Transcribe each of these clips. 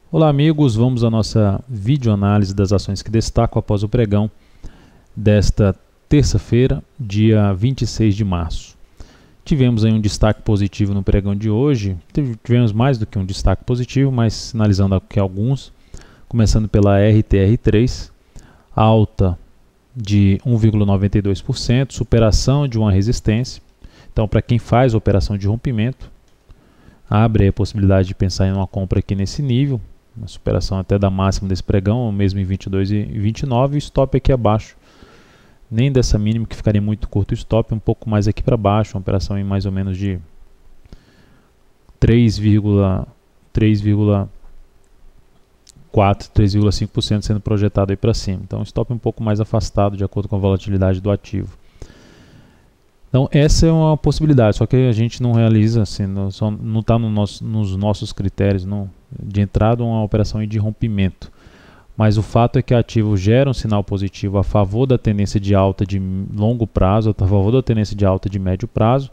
Olá amigos, vamos à nossa videoanálise das ações que destacam após o pregão desta terça-feira, dia 26 de março. Tivemos aí um destaque positivo no pregão de hoje, tivemos mais do que um destaque positivo, mas sinalizando aqui alguns, começando pela RTR3, alta de 1,92%, superação de uma resistência. Então, para quem faz a operação de rompimento, abre a possibilidade de pensar em uma compra aqui nesse nível, uma superação até da máxima desse pregão, mesmo em 22 e 29, e o stop aqui abaixo, nem dessa mínima que ficaria muito curto o stop, um pouco mais aqui para baixo, uma operação em mais ou menos de 3,5% sendo projetado aí para cima. Então, stop um pouco mais afastado de acordo com a volatilidade do ativo. Então, essa é uma possibilidade, só que a gente não realiza, assim, não está nos nossos critérios de entrada uma operação de rompimento. Mas o fato é que o ativo gera um sinal positivo a favor da tendência de alta de longo prazo, a favor da tendência de alta de médio prazo,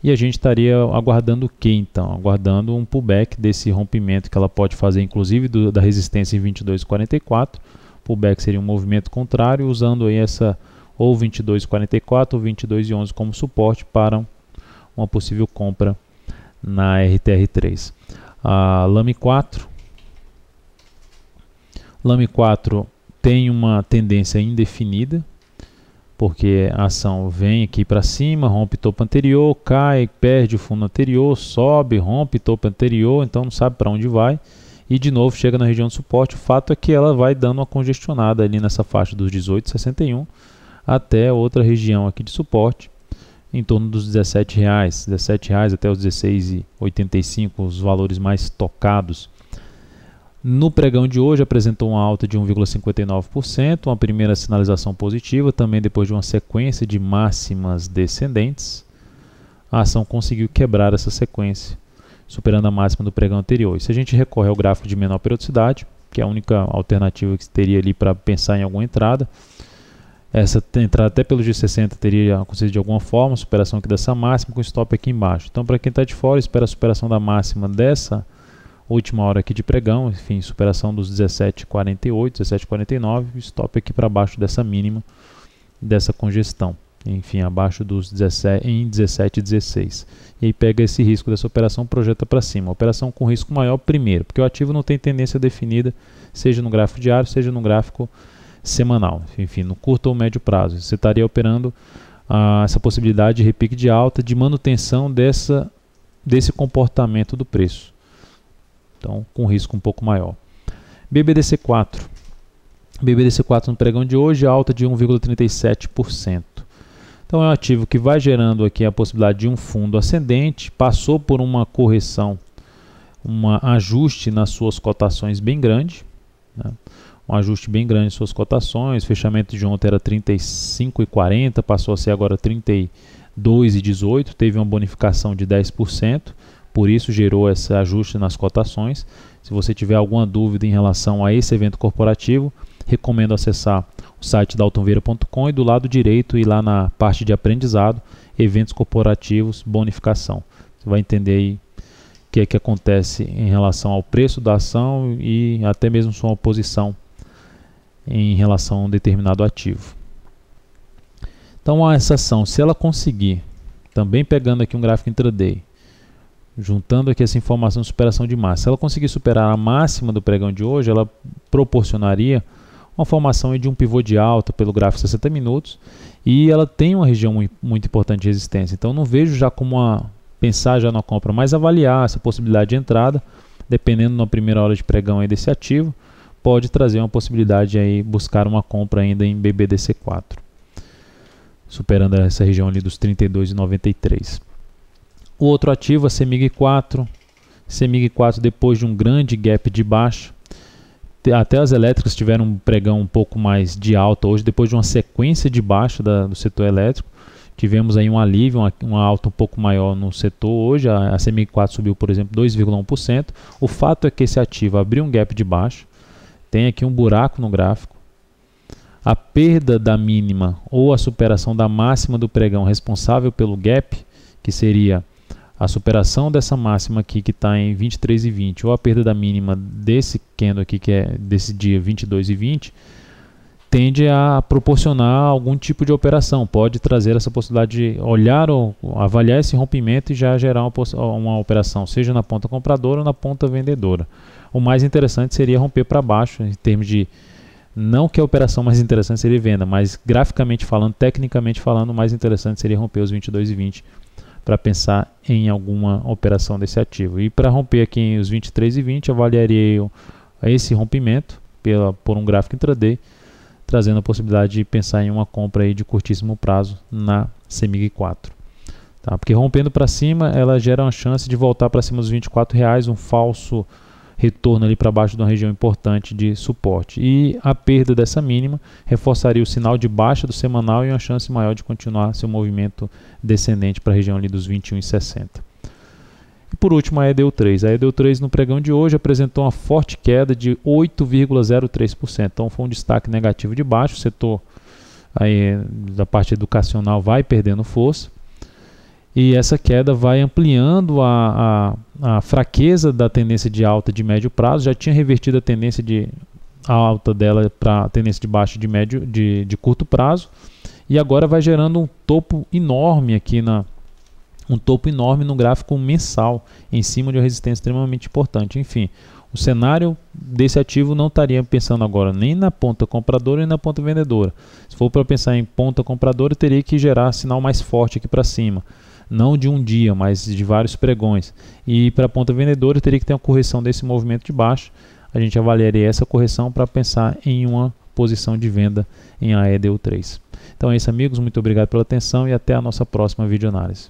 e a gente estaria aguardando o que então? Aguardando um pullback desse rompimento que ela pode fazer, inclusive da resistência em 22,44. Pullback seria um movimento contrário, usando aí essa ou 22,44 ou 22,11 como suporte para uma possível compra na RTR3. A Lame 4 tem uma tendência indefinida, porque a ação vem aqui para cima, rompe topo anterior, cai, perde o fundo anterior, sobe, rompe topo anterior, então não sabe para onde vai, e de novo chega na região de suporte. O fato é que ela vai dando uma congestionada ali nessa faixa dos 18,61 até outra região aqui de suporte, em torno dos R$17 até os 16,85, os valores mais tocados. No pregão de hoje apresentou uma alta de 1,59%, uma primeira sinalização positiva, também depois de uma sequência de máximas descendentes. A ação conseguiu quebrar essa sequência, superando a máxima do pregão anterior. E se a gente recorre ao gráfico de menor periodicidade, que é a única alternativa que teria ali para pensar em alguma entrada, essa entrada até pelo G60 teria acontecido de alguma forma, superação aqui dessa máxima com stop aqui embaixo. Então, para quem está de fora, espera a superação da máxima dessa última hora aqui de pregão, enfim, superação dos 17,48, 17,49, stop aqui para baixo dessa mínima, dessa congestão, enfim, abaixo dos 17, em 17,16. E aí pega esse risco dessa operação, projeta para cima. Operação com risco maior primeiro, porque o ativo não tem tendência definida, seja no gráfico diário, seja no gráfico semanal, enfim, no curto ou médio prazo. Você estaria operando essa possibilidade de repique de alta, de manutenção desse comportamento do preço. Então, com risco um pouco maior. BBDC4 no pregão de hoje, alta de 1,37%. Então, é um ativo que vai gerando aqui a possibilidade de um fundo ascendente, passou por uma correção, um ajuste nas suas cotações bem grande, né? Um ajuste bem grande em suas cotações, fechamento de ontem era 35,40, passou a ser agora 32,18, teve uma bonificação de 10%, por isso gerou esse ajuste nas cotações. Se você tiver alguma dúvida em relação a esse evento corporativo, recomendo acessar o site da altonveira.com e do lado direito ir lá na parte de aprendizado, eventos corporativos, bonificação. Você vai entender aí o que é que acontece em relação ao preço da ação e até mesmo sua posição em relação a um determinado ativo. Então, essa ação, se ela conseguir, também pegando aqui um gráfico intraday, juntando aqui essa informação de superação de massa, se ela conseguir superar a máxima do pregão de hoje, ela proporcionaria uma formação de um pivô de alta pelo gráfico 60 minutos, e ela tem uma região muito importante de resistência. Então, não vejo já como pensar já na compra, mas avaliar essa possibilidade de entrada, dependendo na primeira hora de pregão aí desse ativo, pode trazer uma possibilidade aí, buscar uma compra ainda em BBDC4, superando essa região ali dos 32,93. O outro ativo, a CEMIG4, depois de um grande gap de baixa, até as elétricas tiveram um pregão um pouco mais de alta hoje, depois de uma sequência de baixa do setor elétrico, tivemos aí um alívio, uma alta um pouco maior no setor hoje. A CEMIG4 subiu, por exemplo, 2,1%. O fato é que esse ativo abriu um gap de baixa, tem aqui um buraco no gráfico. A perda da mínima ou a superação da máxima do pregão responsável pelo gap, que seria a superação dessa máxima aqui que está em 23,20 ou a perda da mínima desse candle aqui que é desse dia 22,20 tende a proporcionar algum tipo de operação, pode trazer essa possibilidade de olhar ou avaliar esse rompimento e já gerar uma operação, seja na ponta compradora ou na ponta vendedora. O mais interessante seria romper para baixo, em termos de, não que a operação mais interessante seria venda, mas graficamente falando, tecnicamente falando, o mais interessante seria romper os 22,20 para pensar em alguma operação desse ativo. E para romper aqui em os 23,20, avaliaria esse rompimento por um gráfico intraday, trazendo a possibilidade de pensar em uma compra aí de curtíssimo prazo na CEMIG 4. Tá? Porque rompendo para cima, ela gera uma chance de voltar para cima dos R$24, um falso retorno ali para baixo de uma região importante de suporte. E a perda dessa mínima reforçaria o sinal de baixa do semanal e uma chance maior de continuar seu movimento descendente para a região ali dos 21,60. E por último, a EDU3. A EDU3 no pregão de hoje apresentou uma forte queda de 8,03%. Então foi um destaque negativo de baixo. O setor aí, da parte educacional vai perdendo força. E essa queda vai ampliando a fraqueza da tendência de alta de médio prazo. Já tinha revertido a tendência de alta dela para a tendência de baixa de curto prazo. E agora vai gerando um topo enorme aqui no gráfico mensal, em cima de uma resistência extremamente importante. Enfim, o cenário desse ativo não estaria pensando agora nem na ponta compradora nem na ponta vendedora. Se for para pensar em ponta compradora, teria que gerar sinal mais forte aqui para cima. Não de um dia, mas de vários pregões. E para a ponta vendedora, teria que ter uma correção desse movimento de baixo. A gente avaliaria essa correção para pensar em uma posição de venda em AEDU3. Então é isso, amigos. Muito obrigado pela atenção e até a nossa próxima videoanálise.